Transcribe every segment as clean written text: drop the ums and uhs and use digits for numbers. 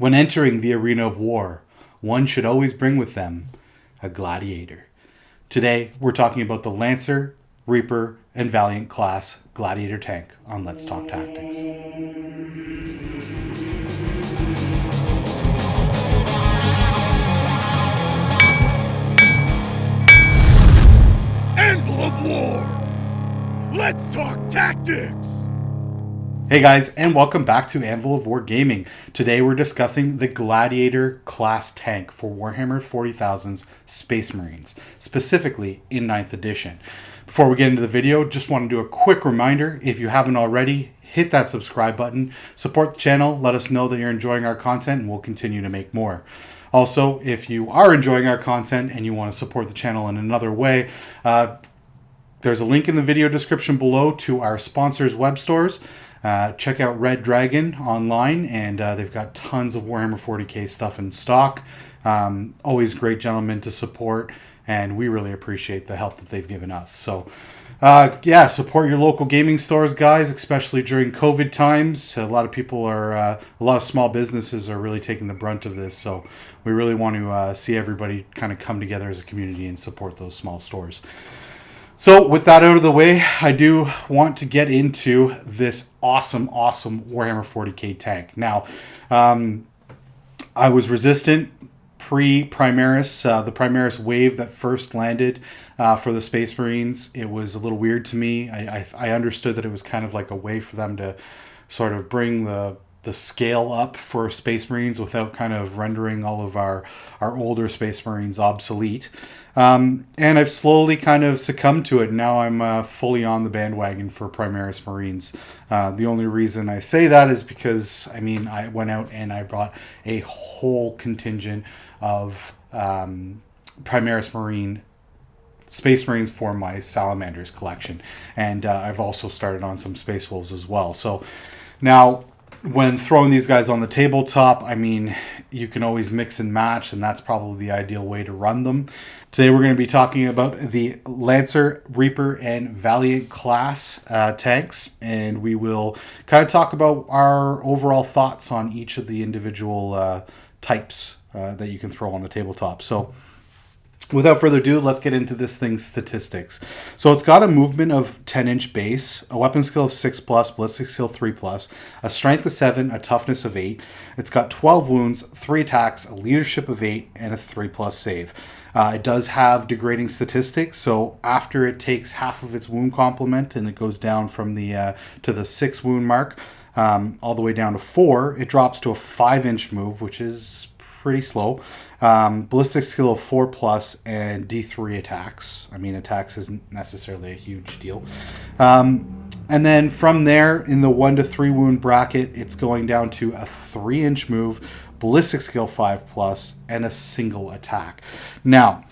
When entering the arena of war, one should always bring with them a Gladiator. Today, we're talking about the Lancer, Reaper, and Valiant class Gladiator tank on Let's Talk Tactics. Anvil of War! Let's talk tactics! Hey guys, and welcome back to Anvil of War Gaming. Today we're discussing the Gladiator class tank for Warhammer 40,000's Space Marines, specifically in 9th edition. Before we get into the video, just want to do a quick reminder. If you haven't already, hit that subscribe button, support the channel, let us know that you're enjoying our content, and we'll continue to make more. Also, if you are enjoying our content and you want to support the channel in another way, there's a link in the video description below to our sponsors' web stores. Check out Red Dragon online, and they've got tons of Warhammer 40k stuff in stock. Always great gentlemen to support, and we really appreciate the help that they've given us. So, support your local gaming stores, guys, especially during COVID times. A lot of people are, a lot of small businesses are really taking the brunt of this. So we really want to see everybody kind of come together as a community and support those small stores. So with that out of the way, I do want to get into this awesome Warhammer 40k tank. Now, I was resistant pre-Primaris, the Primaris wave that first landed for the Space Marines. It was a little weird to me. I understood that it was kind of like a way for them to sort of bring the scale up for Space Marines without kind of rendering all of our older Space Marines obsolete. And I've slowly kind of succumbed to it. Now I'm fully on the bandwagon for Primaris Marines. The only reason I say that is because, I went out and I brought a whole contingent of Primaris Marine Space Marines for my Salamanders collection. And I've also started on some Space Wolves as well. So now, when throwing these guys on the tabletop, you can always mix and match, and that's probably the ideal way to run them. Today we're going to be talking about the Lancer, Reaper, and Valiant class tanks, and we will kind of talk about our overall thoughts on each of the individual types that you can throw on the tabletop. So, without further ado, let's get into this thing's statistics. So it's got a movement of 10-inch base, a weapon skill of 6+, ballistic skill 3+, a strength of 7, a toughness of 8. It's got 12 wounds, 3 attacks, a leadership of 8, and a 3+ save. It does have degrading statistics, so after it takes half of its wound complement and it goes down from the to the 6 wound mark, all the way down to 4, it drops to a 5-inch move, which is pretty slow. Ballistic skill of 4+, and D3 attacks. Attacks isn't necessarily a huge deal. And then from there, in the 1 to 3 wound bracket, it's going down to a 3-inch move, ballistic skill 5+, and a single attack. Now,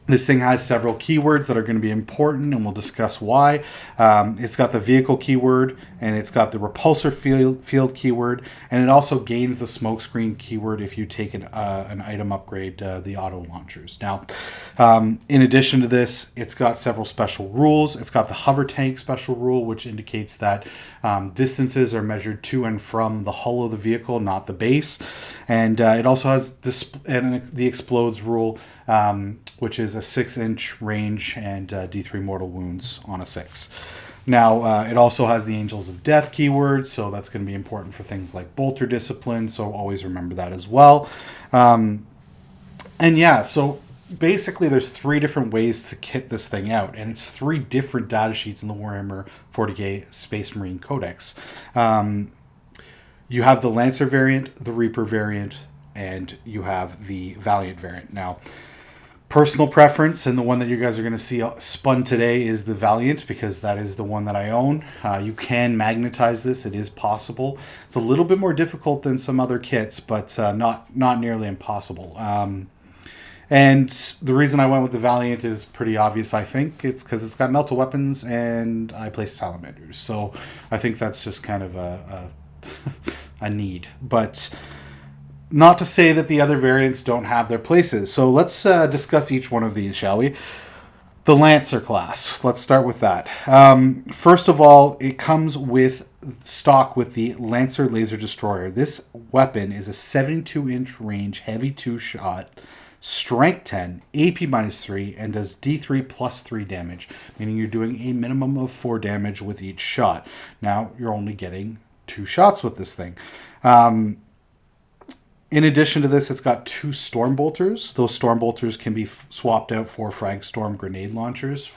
this thing has several keywords that are going to be important, and we'll discuss why. It's got the vehicle keyword, and it's got the repulsor field keyword, and it also gains the smokescreen keyword if you take an item upgrade, the auto launchers. Now, in addition to this, it's got several special rules. It's got the hover tank special rule, which indicates that distances are measured to and from the hull of the vehicle, not the base. And it also has the explodes rule, which is a 6-inch range and D3 mortal wounds on a 6. Now, it also has the Angels of Death keyword, so that's going to be important for things like bolter discipline, so always remember that as well. So basically there's 3 different ways to kit this thing out, and it's 3 different data sheets in the Warhammer 40k Space Marine Codex. You have the Lancer variant, the Reaper variant, and you have the Valiant variant. Now, personal preference, and the one that you guys are going to see spun today, is the Valiant, because that is the one that I own. You can magnetize this. It is possible. It's a little bit more difficult than some other kits, but not nearly impossible. And the reason I went with the Valiant is pretty obvious, I think. It's because it's got melta weapons, and I play Salamanders. So I think that's just kind of a need. But not to say that the other variants don't have their places. So let's discuss each one of these, shall we? The Lancer class. Let's start with that. First of all, it comes with stock with the Lancer Laser Destroyer. This weapon is a 72-inch range, heavy 2-shot, strength 10, AP -3, and does D3 plus 3 damage, meaning you're doing a minimum of 4 damage with each shot. Now, you're only getting 2 shots with this thing. In addition to this, it's got 2 Storm Bolters. Those Storm Bolters can be swapped out for Frag Storm grenade launchers.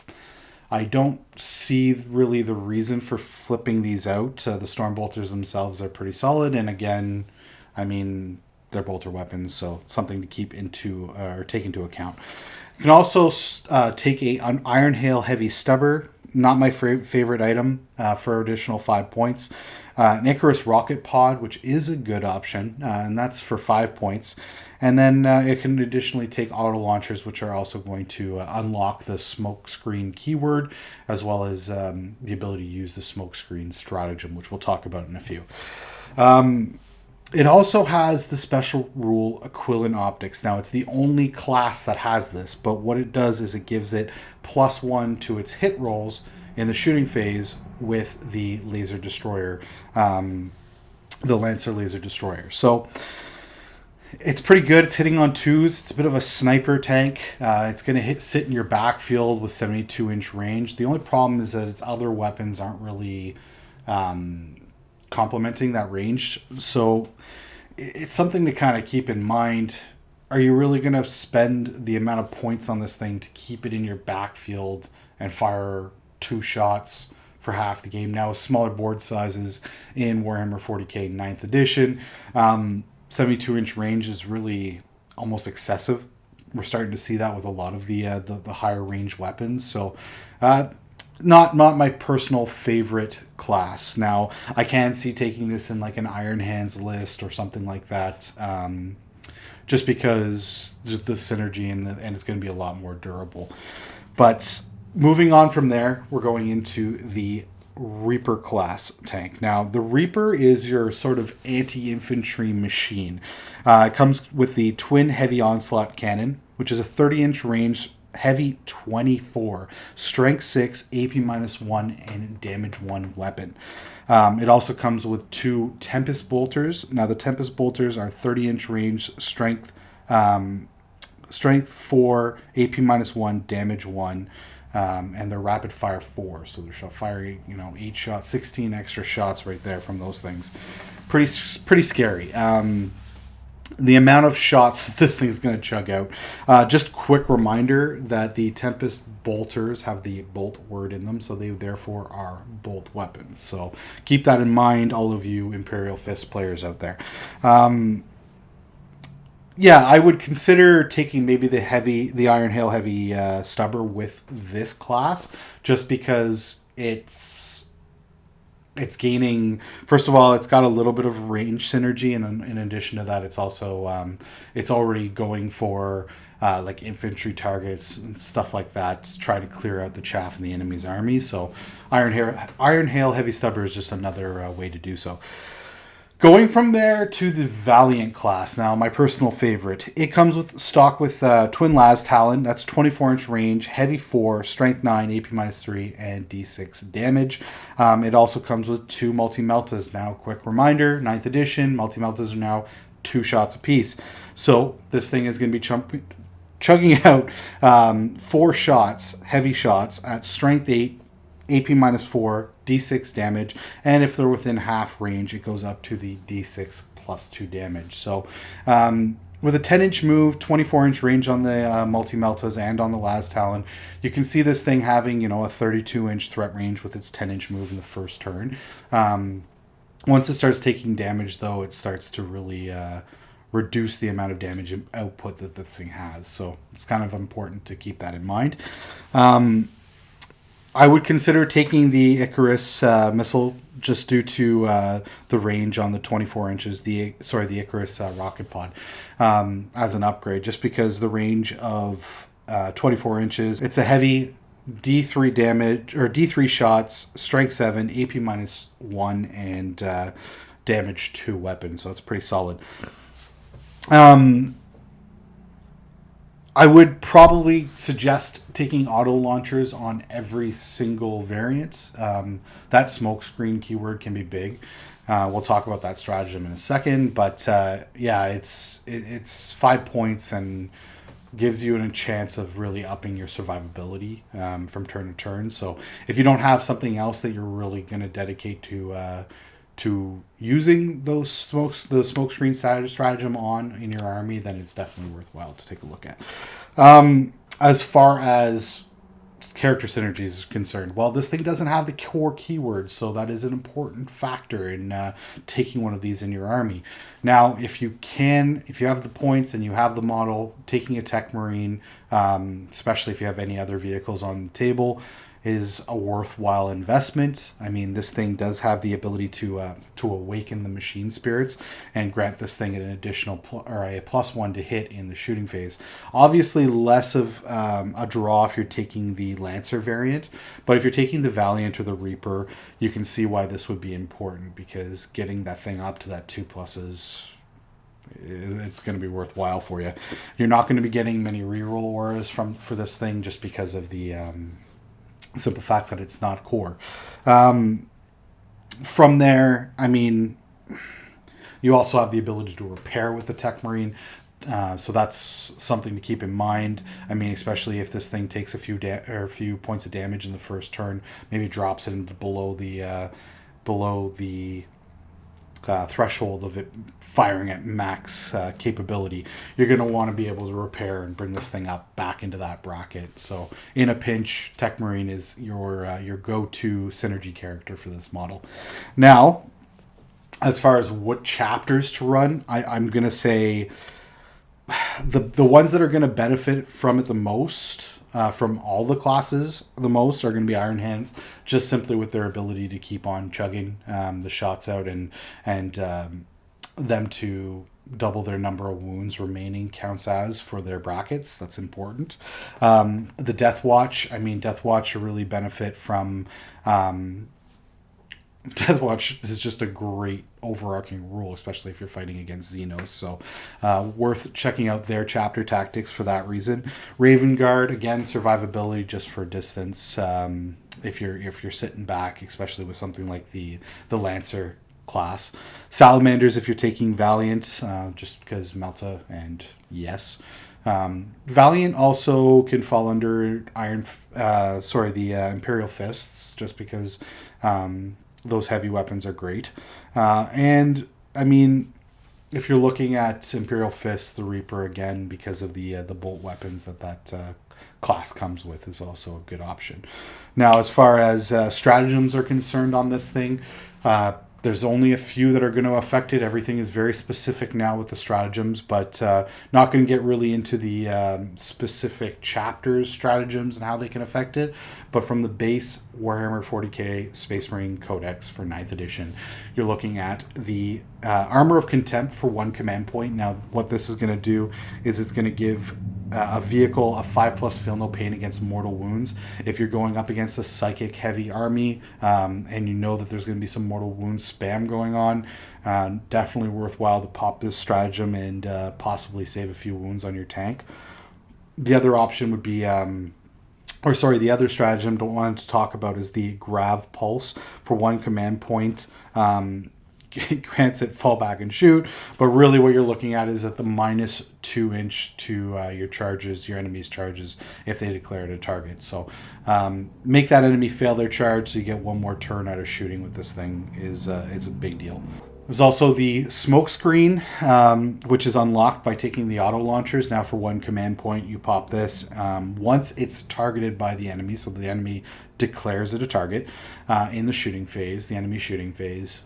I don't see really the reason for flipping these out. The Storm Bolters themselves are pretty solid, and again, I mean, they're bolter weapons, so something to keep into or take into account. You can also take an Iron Hail Heavy Stubber. Not my favorite item for additional 5 points. An Icarus Rocket Pod, which is a good option, and that's for 5 points. And then it can additionally take auto launchers, which are also going to unlock the smoke screen keyword, as well as the ability to use the smoke screen stratagem, which we'll talk about in a few. It also has the special rule Aquiline Optics. Now, it's the only class that has this, but what it does is it gives it +1 to its hit rolls in the shooting phase with the Laser Destroyer, the Lancer Laser Destroyer. So it's pretty good. It's hitting on 2s. It's a bit of a sniper tank. It's going to sit in your backfield with 72-inch range. The only problem is that its other weapons aren't really complementing that range. So it's something to kind of keep in mind. Are you really going to spend the amount of points on this thing to keep it in your backfield and fire 2 shots for half the game? Now, with smaller board sizes in Warhammer 40k 9th edition, 72-inch range is really almost excessive. We're starting to see that with a lot of the higher range weapons. So not my personal favorite class. Now, I can see taking this in like an Iron Hands list or something like that, just because just the synergy and it's going to be a lot more durable. But moving on from there, we're going into the Reaper class tank. Now, the Reaper is your sort of anti-infantry machine. It comes with the Twin Heavy Onslaught Cannon, which is a 30-inch range, heavy 24, strength 6, AP -1, and damage 1 weapon. It also comes with 2 Tempest Bolters. Now, the Tempest Bolters are 30-inch range, strength 4, AP -1, damage 1. And they're rapid fire 4, so they're firing 8 shots, 16 extra shots right there from those things. Pretty scary. The amount of shots that this thing's going to chug out. Just quick reminder that the Tempest Bolters have the bolt word in them, so they therefore are bolt weapons. So keep that in mind, all of you Imperial Fist players out there. Yeah, I would consider taking maybe the Iron Hail Heavy Stubber with this class, just because it's gaining. First of all, it's got a little bit of range synergy, and in addition to that, it's also it's already going for like infantry targets and stuff like that to try to clear out the chaff in the enemy's army. So Iron Hail Heavy Stubber is just another way to do so. Going from there to the Valiant class. Now, my personal favorite. It comes with stock with Twin Las Talon. That's 24-inch range, heavy 4, strength 9, AP -3, and D6 damage. It also comes with 2 multi-meltas. Now, quick reminder, 9th edition, multi-meltas are now 2 shots apiece. So this thing is going to be chugging out 4 shots, heavy shots, at strength 8, AP -4, D6 damage, and if they're within half range, it goes up to the D6 plus 2 damage. So with a 10-inch move, 24-inch range on the multi-meltas and on the Las Talon, you can see this thing having a 32-inch threat range with its 10-inch move in the first turn. Once it starts taking damage, though, it starts to really reduce the amount of damage output that this thing has. So it's kind of important to keep that in mind. I would consider taking the Icarus missile just due to the range on the 24 inches, the Icarus rocket pod as an upgrade, just because the range of 24 inches, it's a heavy D3 damage, or D3 shots, strength 7, AP -1, and damage 2 weapon, so it's pretty solid. I would probably suggest taking auto launchers on every single variant. That smokescreen keyword can be big. We'll talk about that stratagem in a second, but yeah, it's 5 points and gives you a chance of really upping your survivability from turn to turn. So if you don't have something else that you're really going to dedicate to using the smokescreen stratagem on in your army, then it's definitely worthwhile to take a look at. As far as character synergies is concerned, well, this thing doesn't have the core keywords, so that is an important factor in taking one of these in your army. Now, if you have the points and you have the model, taking a tech marine, especially if you have any other vehicles on the table, is a worthwhile investment. I mean, this thing does have the ability to awaken the machine spirits and grant this thing an additional a +1 to hit in the shooting phase. Obviously, less of a draw if you're taking the Lancer variant, but if you're taking the Valiant or the Reaper, you can see why this would be important, because getting that thing up to that 2+, it's going to be worthwhile for you. You're not going to be getting many reroll auras for this thing just because of the simple fact that it's not core. From there, I mean, you also have the ability to repair with the Tech Marine, so that's something to keep in mind. I mean, especially if this thing takes a few points of damage in the first turn, maybe drops it into below the threshold of it firing at max capability, you're going to want to be able to repair and bring this thing up back into that bracket. So in a pinch, Tech Marine is your go-to synergy character for this model. Now, as far as what chapters to run, I'm going to say the ones that are going to benefit from it the most, from all the classes, the most are going to be Iron Hands, just simply with their ability to keep on chugging the shots out and them to double their number of wounds remaining counts as for their brackets. That's important. The Death Watch, Death Watch really benefit from... Death Watch is just a great overarching rule, especially if you're fighting against Xenos. So worth checking out their chapter tactics for that reason. Ravenguard, again, survivability just for distance. If you're sitting back, especially with something like the Lancer class. Salamanders, if you're taking Valiant, just because Melta and yes. Valiant also can fall under the Imperial Fists, just because those heavy weapons are great. And I mean, if you're looking at Imperial Fists, the Reaper, again, because of the bolt weapons that class comes with, is also a good option. Now, as far as stratagems are concerned on this thing, there's only a few that are going to affect it. Everything is very specific now with the stratagems, but not going to get really into the specific chapters, stratagems, and how they can affect it. But from the base Warhammer 40k Space Marine Codex for 9th edition, you're looking at the Armor of Contempt for 1 command point. Now, what this is going to do is it's going to give a vehicle a 5+ feel no pain against mortal wounds. If you're going up against a psychic heavy army and you know that there's going to be some mortal wounds spam going on, definitely worthwhile to pop this stratagem and possibly save a few wounds on your tank. The other option would be the other stratagem I wanted to talk about is the Grav Pulse for 1 command point. Grants it fall back and shoot, but really what you're looking at is at the -2 inch to your enemy's charges if they declare it a target. So make that enemy fail their charge so you get one more turn out of shooting with this thing is a big deal. There's also the smoke screen, which is unlocked by taking the auto launchers. Now for 1 command point, you pop this once it's targeted by the enemy, so the enemy declares it a target in the shooting phase, the enemy shooting phase.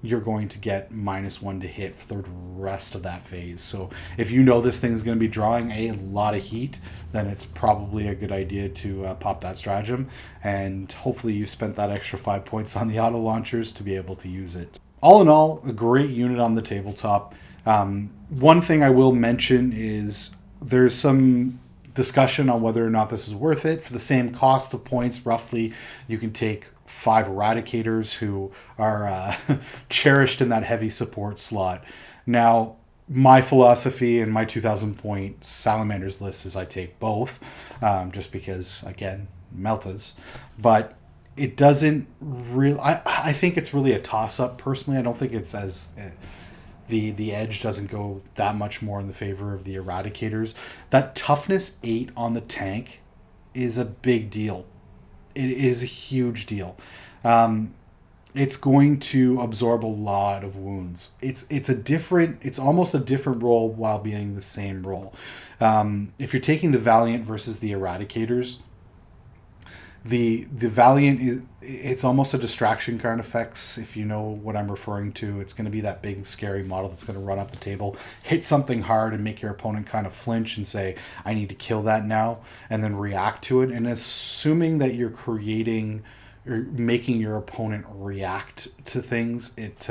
You're going to get -1 to hit for the rest of that phase. So if you know this thing is going to be drawing a lot of heat, then it's probably a good idea to pop that stratagem. And hopefully you spent that extra 5 points on the auto launchers to be able to use it. All in all, a great unit on the tabletop. One thing I will mention is there's some discussion on whether or not this is worth it. For the same cost of points, roughly, you can take 5 Eradicators who are cherished in that heavy support slot. Now, my philosophy and my 2,000 point salamanders list is I take both, just because, again, meltas. But it doesn't really... I think it's really a toss-up, personally. I don't think it's as... The edge doesn't go that much more in the favor of the Eradicators. That toughness 8 on the tank is a big deal. It is a huge deal. It's going to absorb a lot of wounds. It's almost a different role while being the same role. If you're taking the Valiant versus the Eradicators, the Valiant it's almost a distraction kind of effects. If you know what I'm referring to, it's going to be that big scary model that's going to run up the table, hit something hard, and make your opponent kind of flinch and say, I need to kill that now, and then react to it. And assuming that you're creating or making your opponent react to things, it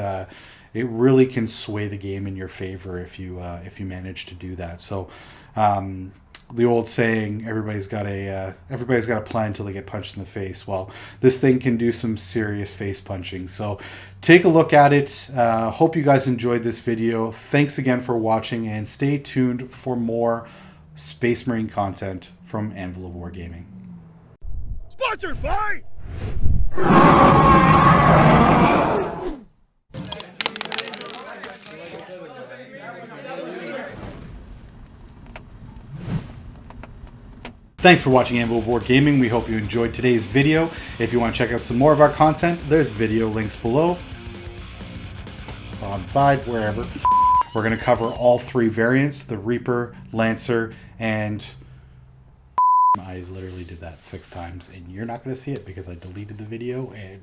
really can sway the game in your favor if you manage to do that. So the old saying, everybody's got a plan until they get punched in the face. Well, this thing can do some serious face punching. So take a look at it. Hope you guys enjoyed this video. Thanks again for watching, and stay tuned for more Space Marine content from Anvil of War Gaming. Sponsored by... Thanks for watching Anvil of War Gaming. We hope you enjoyed today's video. If you want to check out some more of our content, there's video links below, on the side, wherever. We're going to cover all 3 variants, the Reaper, Lancer, and... I literally did that 6 times, and you're not going to see it because I deleted the video and